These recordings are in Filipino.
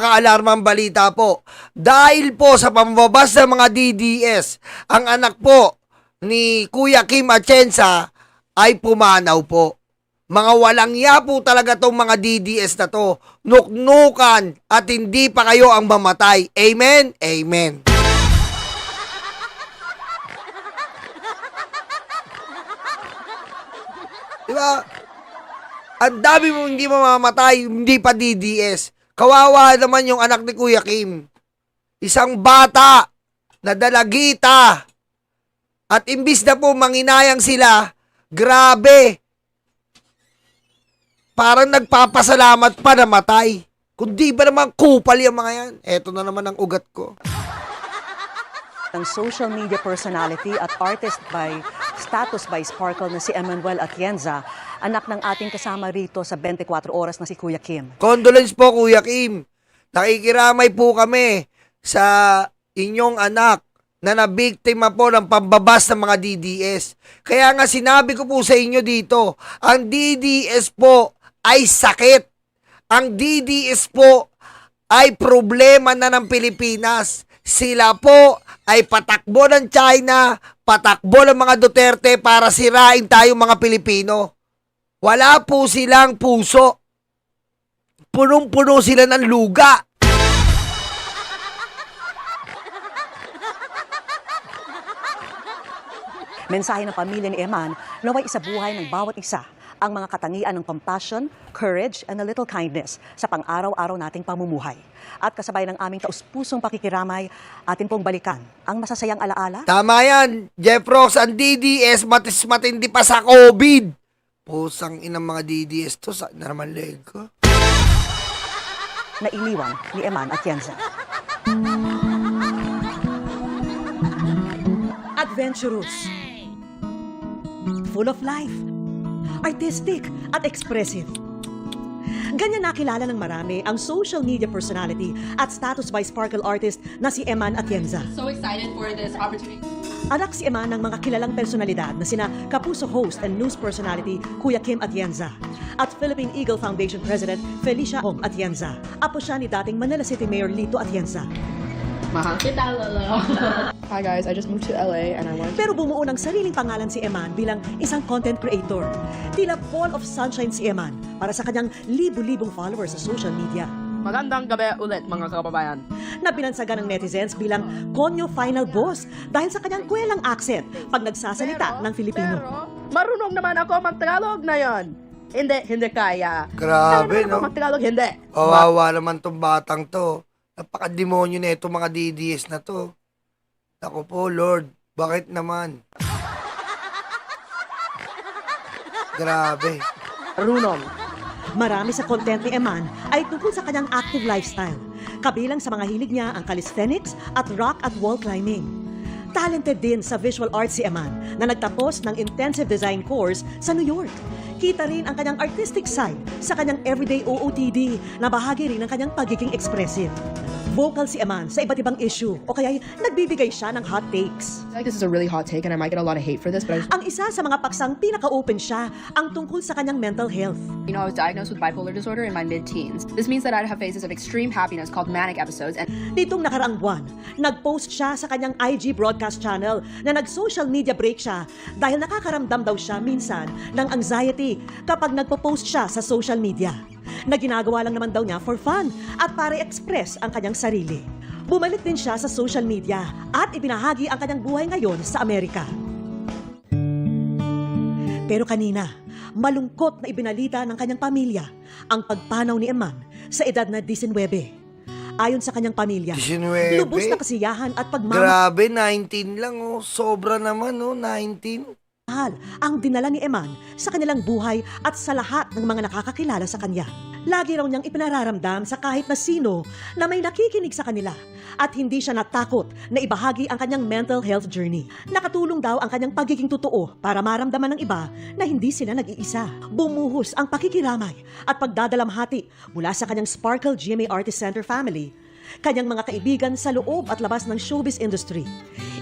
Kaalarmang balita po. Dahil po sa pambabas ng mga DDS, ang anak po ni Kuya Kim Atienza ay pumanaw po. Mga walang ya po talaga tong mga DDS na to. Nuknukan at hindi pa kayo ang mamatay. Amen? Amen. Diba? Ang dami mo hindi mamamatay, hindi pa DDS. Kawawa naman yung anak ni Kuya Kim. Isang bata na dalagita. At imbis na po manginayang sila, grabe. Parang nagpapasalamat pa namatay. Kundi ba naman kupal yung mga yan? Eto na naman ang ugat ko. Ang social media personality at artist by status by Sparkle na si Emmanuel Atienza, anak ng ating kasama rito sa 24 oras na si Kuya Kim. Condolence po, Kuya Kim. Nakikiramay po kami sa inyong anak na nabiktima po ng pambabas ng mga DDS. Kaya nga sinabi ko po sa inyo dito, ang DDS po ay sakit. Ang DDS po ay problema na ng Pilipinas. Sila po ay patakbo ng China, patakbo ng mga Duterte para sirain tayo mga Pilipino. Wala po silang puso. Punong-puno sila ng luga. Mensahe ng pamilya ni Eman, naway isabuhay ng bawat isa ang mga katangian ng compassion, courage, and a little kindness sa pang-araw-araw nating pamumuhay. At kasabay ng aming taus-pusong pakikiramay, atin pong balikan ang masasayang alaala. Tama yan, Jeff Ross, ang DDS matindi pa sa COVID. Pusang inang mga DDS to, sa naman leg ko. Na iniwan ni Eman Atienza. Adventurous, full of life, artistic at expressive. Ganyan nakilala ng marami ang social media personality at status by Sparkle artist na si Eman Atienza. So excited for this opportunity. Anak si Eman ng mga kilalang personalidad na sina Kapuso host and news personality Kuya Kim Atienza at Philippine Eagle Foundation President Felicia Hong Atienza. Apo siya ni dating Manila City Mayor Lito Atienza. Mahal kita, Lolo. Hi guys, I just moved to LA and I wanted Pero bumuo ng sariling pangalan si Eman bilang isang content creator. Tila ball of sunshine si Eman para sa kanyang libu-libong followers sa social media. Magandang gabi ulit mga kababayan. Na binansagan ng netizens bilang Konyo Final Boss dahil sa kanyang kwelang accent pag nagsasalita ng Filipino. Pero, marunong naman ako mag-Tagalog na yon. Hindi kaya. Grabe, Kaya naman ako no? mag-Tagalog, hindi. Kawawa naman tong batang to. Napaka-demonyo na itong mga DDS na to. Ako po, Lord, bakit naman? Grabe. Marunong. Marami sa content ni Eman ay tungkol sa kanyang active lifestyle. Kabilang sa mga hilig niya ang calisthenics at rock at wall climbing. Talented din sa visual arts si Eman na nagtapos ng intensive design course sa New York. Kita rin ang kanyang artistic side sa kanyang everyday OOTD na bahagi rin ng kanyang pagiging expressive. Vocal si Eman sa iba't ibang issue o kaya nagbibigay siya ng hot takes. I feel like this is a really hot take and I might get a lot of hate for this, but Ang isa sa mga paksang pinaka-open siya ang tungkol sa kanyang mental health. I was diagnosed with bipolar disorder in my mid-teens. This means that I'd have phases of extreme happiness called manic episodes and Nitong nakaraang buwan, nag-post siya sa kanyang IG broadcast channel na nag-social media break siya dahil nakakaramdam daw siya minsan ng anxiety kapag nagpo-post siya sa social media. Na ginagawa lang naman daw niya for fun at para i-express ang kanyang sarili. Bumalik din siya sa social media at ibinahagi ang kanyang buhay ngayon sa Amerika. Pero kanina, malungkot na ibinalita ng kanyang pamilya ang pagpanaw ni Eman sa edad na 19. Ayon sa kanyang pamilya, 19? lubos na kasiyahan at pagmamahal Grabe, 19 lang, oh. Sobra naman, oh, 19. ang dinala ni Eman sa kanilang buhay at sa lahat ng mga nakakakilala sa kanya. Lagi raw niyang ipinararamdam sa kahit na sino na may nakikinig sa kanila at hindi siya natakot na ibahagi ang kanyang mental health journey. Nakatulong daw ang kanyang pagiging totoo para maramdaman ng iba na hindi sila nag-iisa. Bumuhos ang pakikiramay at pagdadalamhati mula sa kanyang Sparkle GMA Artist Center family, kanyang mga kaibigan sa loob at labas ng showbiz industry.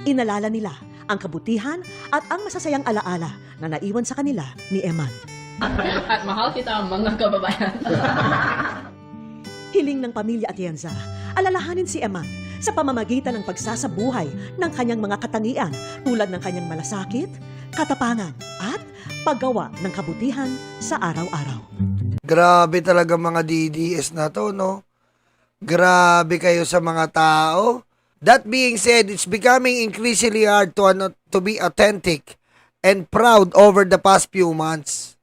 Inalala nila ang kabutihan at ang masasayang alaala na naiwan sa kanila ni Eman. At mahal kita, mga kababayan. Hiling ng pamilya Atienza, alalahanin si Eman sa pamamagitan ng pagsasabuhay ng kanyang mga katangian tulad ng kanyang malasakit, katapangan at paggawa ng kabutihan sa araw-araw. Grabe talaga mga DDS na to, no? Grabe kayo sa mga tao. That being said, it's becoming increasingly hard to be authentic and proud over the past few months.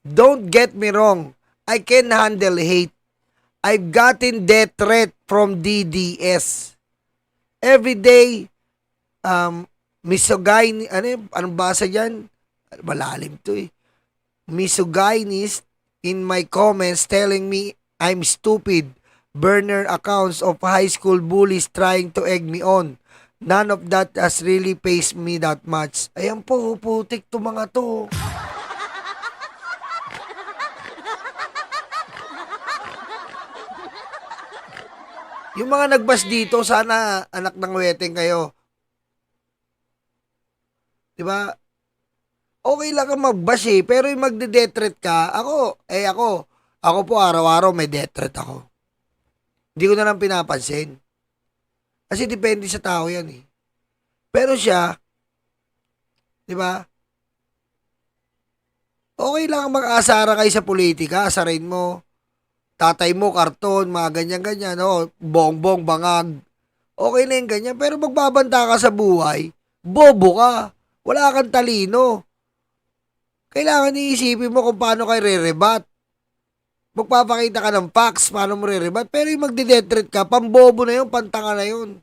Don't get me wrong, I can handle hate. I've gotten death threat from DDS. Every day, misogyny, anong basa dyan? Malalim to eh. Misogynist in my comments telling me I'm stupid. Burner accounts of high school bullies trying to egg me on. None of that has really paced me that much. Ayan po, putik to mga to. Yung mga nagbas dito, sana anak ng weteng kayo. 'Di ba? Okay lang kang mag-bash eh, pero yung magde-death threat ka, ako po araw-araw may death threat ako. Hindi ko na lang pinapansin. Kasi depende sa tao yan eh. Pero siya, 'di ba? Okay lang mag-aasara kayo sa politika, asarin mo. Tatay mo, karton, mga ganyan-ganyan, no? Bongbong, bangag. Okay na yung ganyan. Pero magbabanta ka sa buhay, bobo ka. Wala kang talino. Kailangan iisipin mo kung paano kayo re-rebat. Magpapakita ka ng facts, paano mo re-rebat. Pero yung magde-death ka, pambobo na yun, pantanga na yun.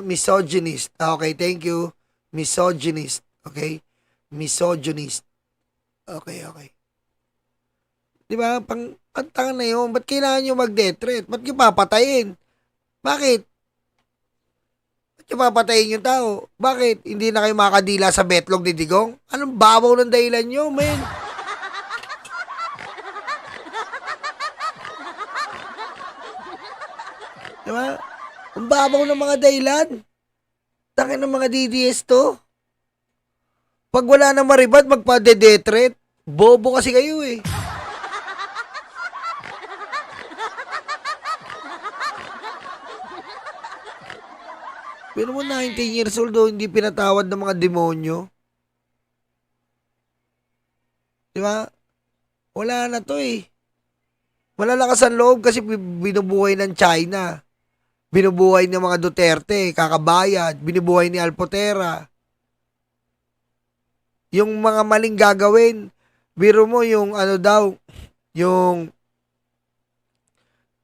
Misogynist. Okay, thank you. Misogynist. Okay? Misogynist. Okay. Di ba? Pantanga na yun. Ba't kailangan nyo mag-death threat? Ba't nyo papatayin? Bakit? Ba't nyo papatayin yung tao? Bakit? Hindi na kayo makadila sa betlog ni Digong? Anong babaw ng dahilan nyo, men? Di ba? Ang babaw ng mga dahilan. Tangin ng mga DDS to. Pag wala na maribat, magpa-de-death. Bobo kasi kayo eh. Pero mo 19 years old hindi pinatawad ng mga demonyo. Di ba? Wala na to eh. Malalakas ang loob kasi binubuhay ng China. Binubuhay ng mga Duterte, kakabayad. Binubuhay ni Alpotera. Yung mga maling gagawin, biro mo yung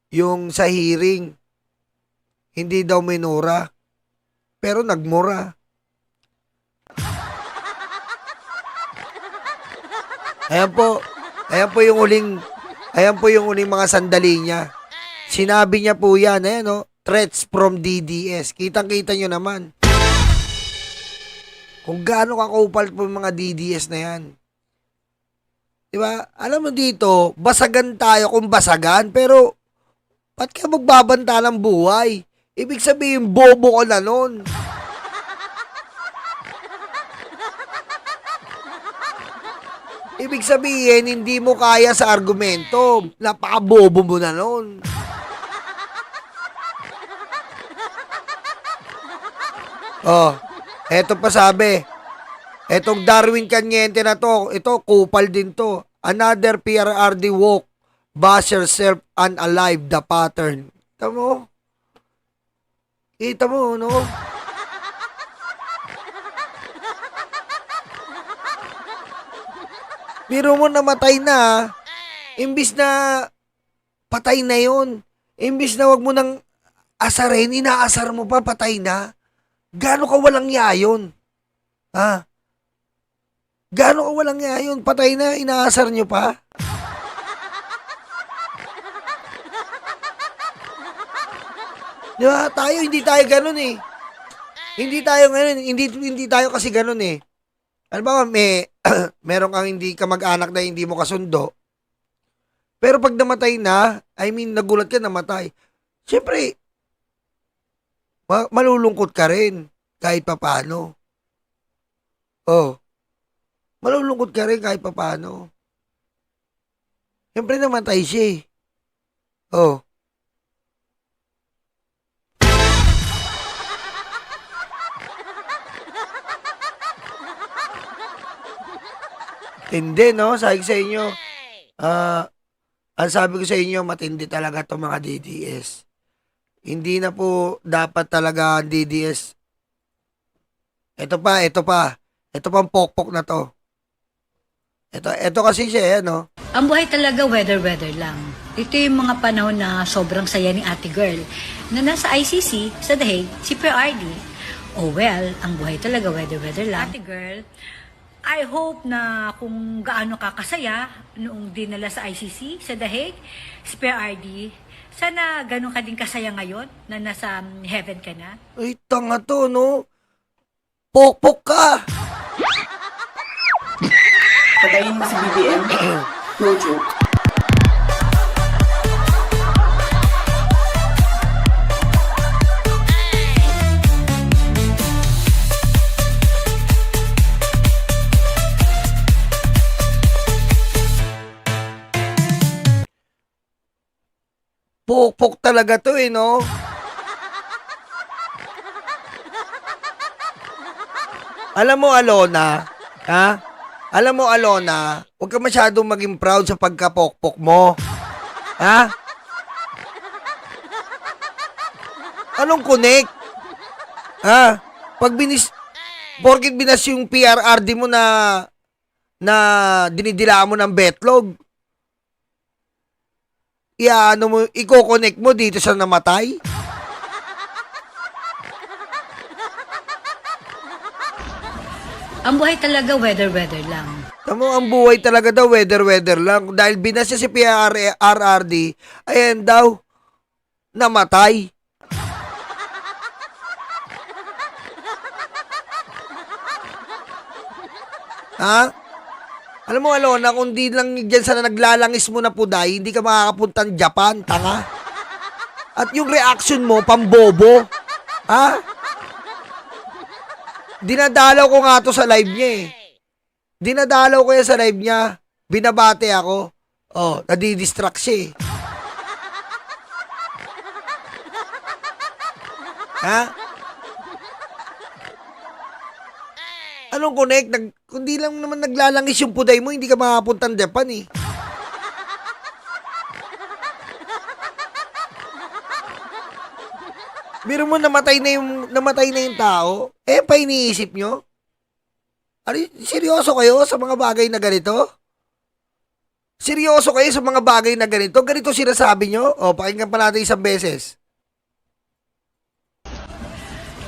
yung sa hearing, hindi daw minura, pero nagmura. Ayan po yung uling mga sandali niya. Sinabi niya po yan, threats from DDS. Kitang-kita nyo naman. Kung gaano kakupal po mga DDS na yan. Diba? Alam mo dito, basagan tayo kung basagan, pero ba't ka magbabanta ng buhay? Ibig sabihin, bobo ka na nun. Ibig sabihin, hindi mo kaya sa argumento. Napaka-bobo mo na nun. Oh, eto pa sabi. Etong Darwin Kanyente na to, ito, kupal din to. Another PRRD woke. Bash yourself unalive the pattern. Kita mo? Kita mo, no? Biro mo namatay na, imbis na patay na yun. Imbis na wag mo nang asarin, inaasar mo pa, patay na. Gaano ka walang yayon? Ha? Gaano ka walang yayon? Patay na, inaasar nyo pa? Diba? Hindi tayo ganun eh. Hindi tayo kasi ganun eh. Ano ba, meron kang hindi ka mag-anak na hindi mo kasundo. Pero pag namatay na, nagulat ka namatay. Siyempre, malulungkot ka rin kahit papaano. Oh. Malulungkot ka rin kahit papaano. Siyempre namatay siya eh. Oh. Hindi, no? Sabi ko sa inyo, ang sabi ko sa inyo, matindi talaga itong mga DDS. Hindi na po dapat talaga ang DDS. Ito pa. Ito pang pokpok na to. Ito kasi siya, no? Ang buhay talaga weather lang. Ito yung mga panahon na sobrang saya ni ate girl na nasa ICC sa The Hague, si PRD. Oh well, ang buhay talaga weather lang. Ate girl, I hope na kung gaano ka kasaya noong dinala sa ICC sa The Hague, si PRD, sana ganun ka din kasaya ngayon na nasa heaven ka na. Ay, tanga to, no? Pokpok ka! Patayin mo si BBM. No joke. Pokpok talaga to eh, no? Alam mo, Alona, ha? Alam mo, Alona, huwag ka masyadong maging proud sa pagkapokpok mo. Ha? Anong connect? Ha? Porkit binas yung PRRD mo na dinidilaan mo ng betlog, i-connect mo dito sa namatay? Ang buhay talaga weather lang. Tamo, ang buhay talaga daw, weather lang. Dahil binas niya si PRRD, ayan daw, namatay. Ha? Alam mo, Alona, kung di lang dyan sa naglalangis mo na puday, hindi ka makakapuntang Japan, tanga. At yung reaction mo, pambobo. Ha? Dinadalaw ko nga to sa live niya eh. Dinadalaw ko yan sa live niya. Binabate ako. Oh, nadidistract siya eh. Ha? Anong connect? Kundi lang naman naglalangis yung puday mo, hindi ka makapuntang Japan eh. Biro mo namatay na yung tao. Eh, pa iniisip nyo? Seryoso kayo sa mga bagay na ganito? Seryoso kayo sa mga bagay na ganito? Ganito sinasabi nyo? O, pakinggan pa natin isang beses.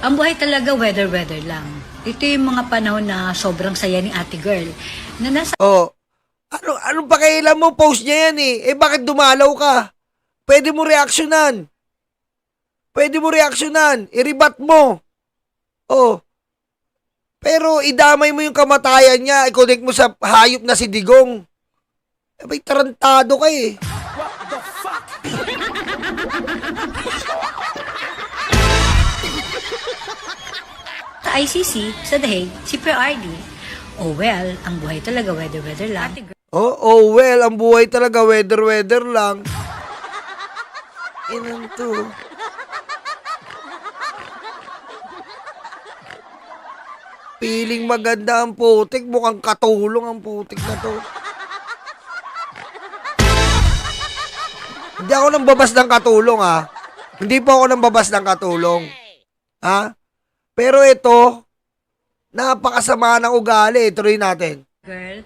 Ang buhay talaga weather lang. Ito yung mga panahon na sobrang saya ni ate girl na nasa O, anong pakialam mo? Post niya yan eh. Eh, bakit dumalaw ka? Pwede mo reaksyonan. I-rebat mo. Oh. Pero idamay mo yung kamatayan niya, i-connect mo sa hayop na si Digong. Eh, may tarantado ka eh. sa ICC sa The Hague, si PRD. Oh well, ang buhay talaga weather lang. Ate girl, Oh well, ang buhay talaga weather lang. Inan to. Piling maganda ang putik, mukhang katulong ang putik na to. Hindi ako nang babas ng katulong ha. Hindi po ako nang babas ng katulong. Ha? Pero ito, napakasama ng ugali. Tuloy natin. girl,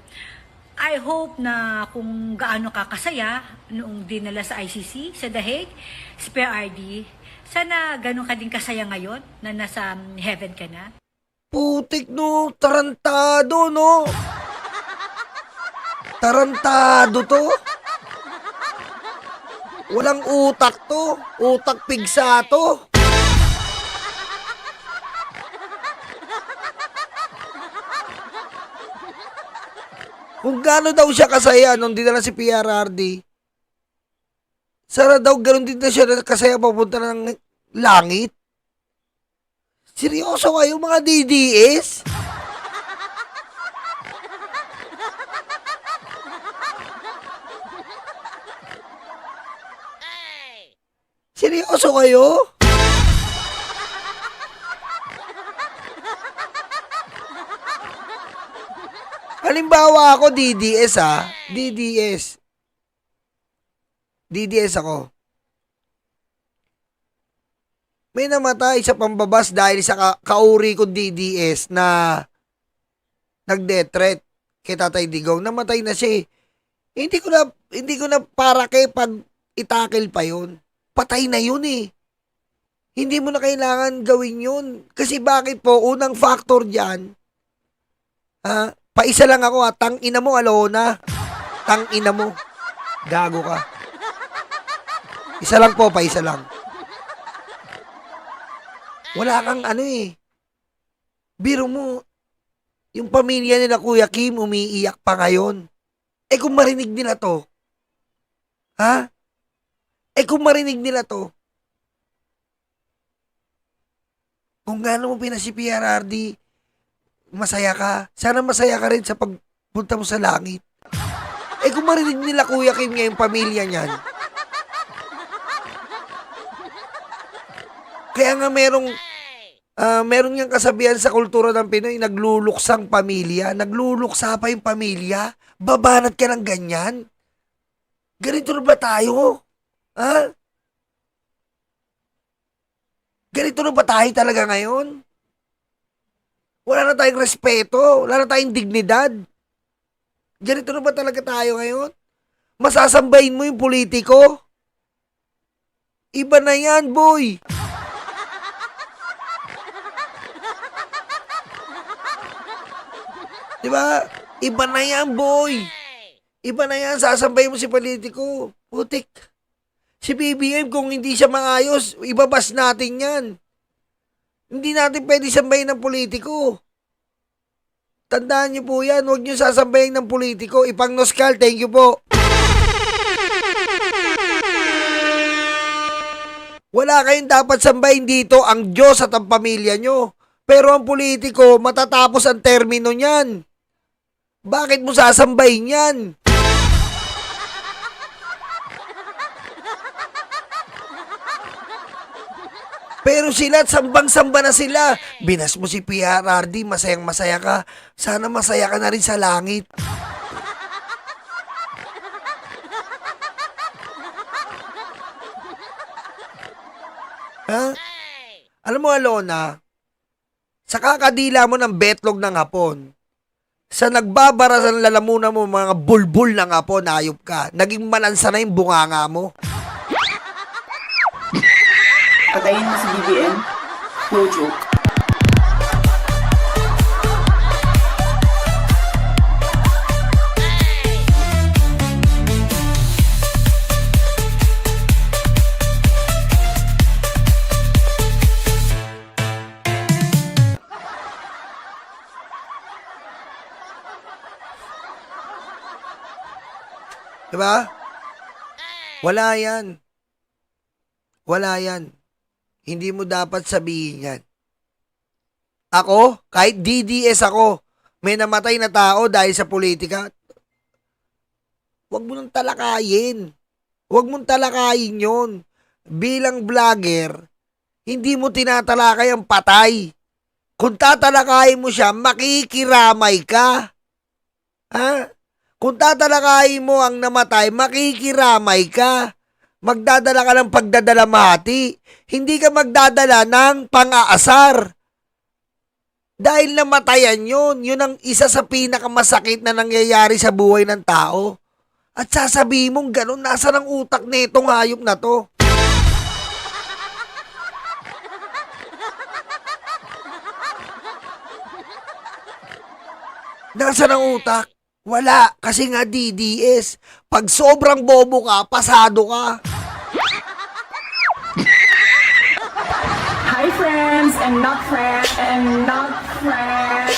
I hope na kung gaano ka kasaya noong dinala sa ICC sa The Hague, si PRD, sana ganun ka din kasaya ngayon na nasa heaven ka na. Putik no, tarantado no. Tarantado to. Walang utak to. Utak pigsa to. Kung gaano daw siya kasaya nung dinala si PRRD, sana daw ganoon din na siya kasaya papunta ng langit. Seryoso kayo mga DDS? Seryoso kayo? Halimbawa ako, DDS ha. DDS ako. May namatay sa pambabas dahil sa kauri kong DDS na nag-death threat kay Tatay Digong. Namatay na siya eh. Hindi ko na para kay pag itakil pa yun. Patay na yun eh. Hindi mo na kailangan gawin yun. Kasi bakit po, unang factor dyan, paisa lang ako ha, tang-ina mo, Alona. Tang-ina mo. Gago ka. Isa lang po, paisa lang. Wala kang ano eh. Biro mo, yung pamilya nila Kuya Kim umiiyak pa ngayon. Eh kung marinig nila to, ha? Eh kung marinig nila to, kung gaano mo pinasi PRRD, masaya ka. Sana masaya ka rin sa pagpunta mo sa langit. Eh kung marinig nila Kuya Kim ngayong pamilya niyan, kaya nga meron niyang kasabihan sa kultura ng Pinoy, nagluluksang pamilya. Nagluluksa pa yung pamilya. Babanat ka ng ganyan. Ganito na ba tayo? Ha? Ganito na ba tayo talaga ngayon? Wala na tayong respeto. Wala na tayong dignidad. Ganito na ba talaga tayo ngayon? Masasambahin mo yung politiko? Iba na yan, boy. Diba? Iba na yan, boy. Iba na yan. Sasambay mo si politiko. Putik. Si BBM, kung hindi siya maayos, ibabas natin yan. Hindi natin pwede sambayin ng politiko. Tandaan niyo po yan. Huwag niyo sasambayin ng politiko. Ipang Noskal, thank you po. Wala kayong dapat sambahin dito ang Diyos at ang pamilya nyo. Pero ang politiko, matatapos ang termino niyan. Bakit mo sasambahin yan? Pero sila, sambang-samba na sila. Binas mo si PRRD, masayang-masaya ka. Sana masaya ka na rin sa langit. Ha? Alam mo, Alona, sa kakadila mo ng betlog ng hapon, sa nagbabara sa lalamunan mo, mga bulbul ng hapon, ayop ka. Naging malansa na yung bunganga mo. Patayin mo si BBM. No joke. Diba? Wala yan. Wala yan. Hindi mo dapat sabihin yan. Ako, kahit DDS ako, may namatay na tao dahil sa politika, huwag mo nang talakayin. Huwag mong talakayin yun. Bilang vlogger, hindi mo tinatalakay ang patay. Kung tatalakayin mo siya, makikiramay ka. Ha? Kung tatalakayin mo ang namatay, makikiramay ka. Magdadala ka ng pagdadalamhati. Hindi ka magdadala ng pang-aasar. Dahil namatayan yun. Yun ang isa sa pinakamasakit na nangyayari sa buhay ng tao. At sasabihin mong ganun, nasa ng utak netong hayop na to. Nasa ng utak? Wala, kasi nga DDS. Pag sobrang bobo ka, pasado ka. Hi friends and not friends and not friends.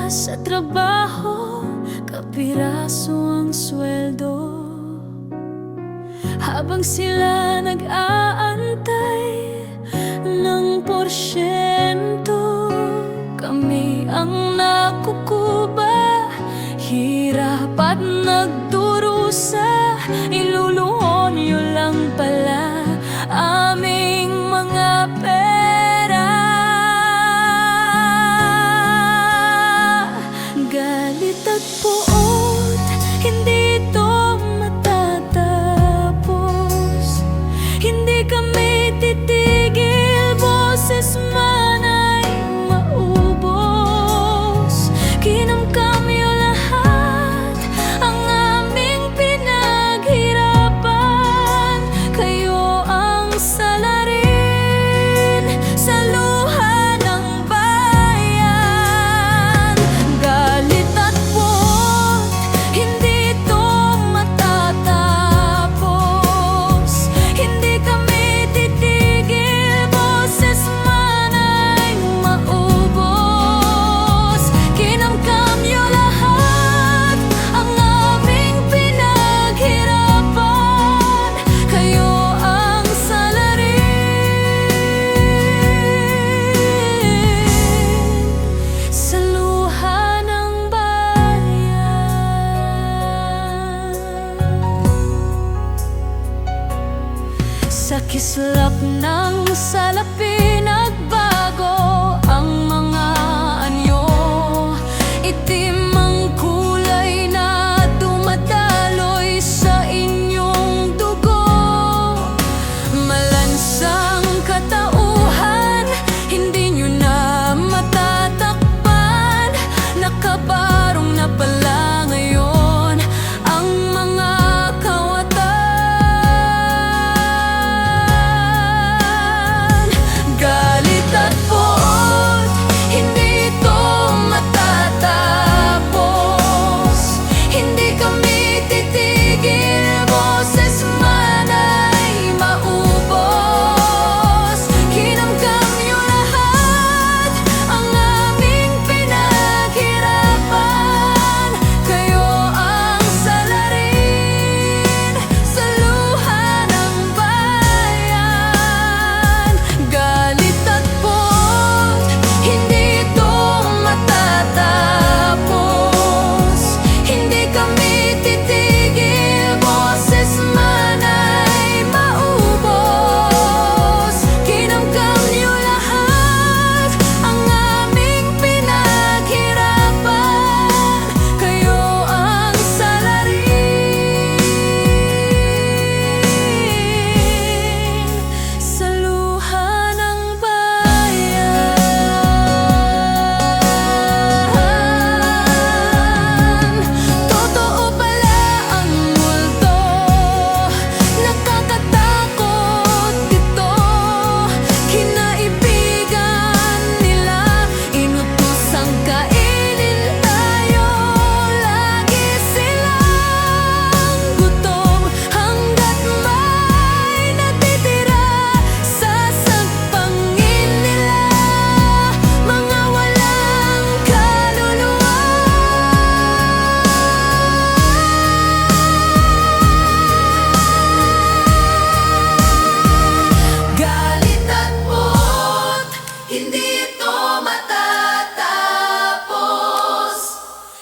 sa trabaho, kapiraso ang sweldo. Habang sila nag-aantay ng porsyento, kami ang nakukuba, hirap at nagdurusa. Iluluhon nyo lang pala aming mga pera. Galit at puot, hindi ito matatapos. Hindi kami titigil, boses man ay maubos. Kinamkam nyo lahat ang aming pinaghirapan. Kayo ang salarin sa luha ng bayan. Galit at puot, hindi ito matatapos. Hindi kami titigil, boses man ay maubos. Kinamkam nyo lahat ang aming pinaghirapan. Kayo ang salarin sa luha ng bayan. Sa kislap ng salapi nagbago ang mga anyo. Itim ang kulay na dumadaloy sa inyong dugo. Malansang katauhan, hindi nyo na matatakpan. Nakabarong na pala ngayon ang mga kawatan. Galit at puot, hindi ito matatapos. Hindi kami titigil, boses man ay maubos. Kinamkam nyo lahat ang aming pinaghirapan. Kayo ang salarin sa luha ng bayan. Galit at puot, hindi ito matatapos. Hindi kami titigil, boses man ay maubos. Kinamkam nyo lahat ang aming pinaghirapan. Kayo ang salarin sa luha ng bayan. Totoo pala ang multo, nakakatakot ito. Kinaibigan nila, inutosang kainin tayo. Lagi silang gutom hanggat may natitira. Sasagpangin nila mga walang kaluluwa. Galit at puot, hindi ito matatapos.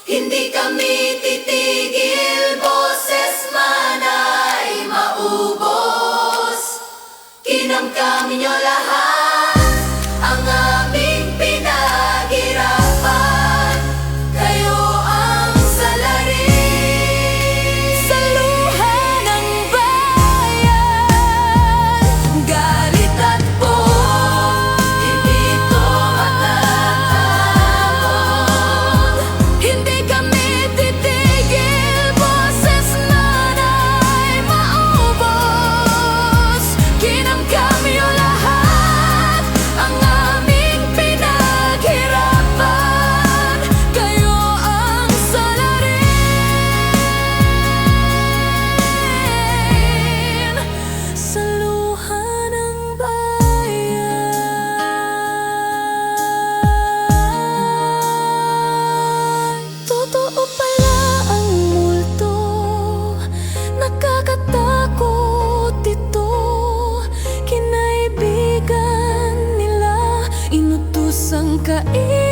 Hindi kami titigil, boses man ay maubos. Kinamkam nyo lahat ang aming pinaghirapan. Kayo ang salarin sa luha ng bayan. Galit at puot, hindi ito matatapos. Hindi kami titigil, boses man ay maubos. Kinamkam nyo lahat ang kainin